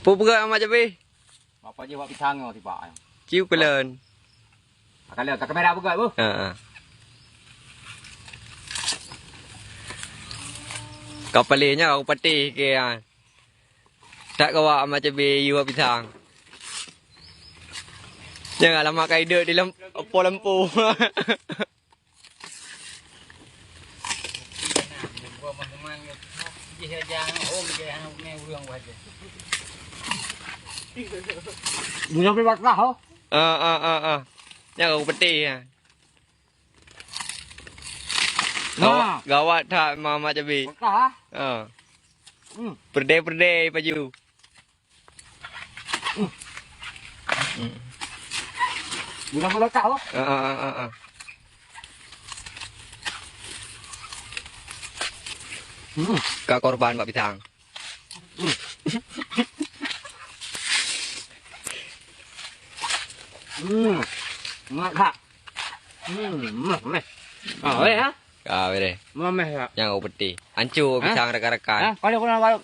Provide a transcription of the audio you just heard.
Pupuk sama aja be. Bapak je buat pisang tu tiba. Ciu pelan. Kalau tak kamera buka bu. Kapalnya aku pati ke ya. Tak kawa sama aja be buat pisang. Jangan lama kai duduk di lampu. Bunyi apa bakal ho? Jangan aku peti ya. Nah, Gawat tak mama cabi. bakal. Perde baju. Bunyi apa bakal ho? Kak korban Pak Pisang. Nggak kak. Meh. Oh ya? Kau deh. Meh ya. Jangan aku peti. Hancur pisang rekan-rekan. Kalau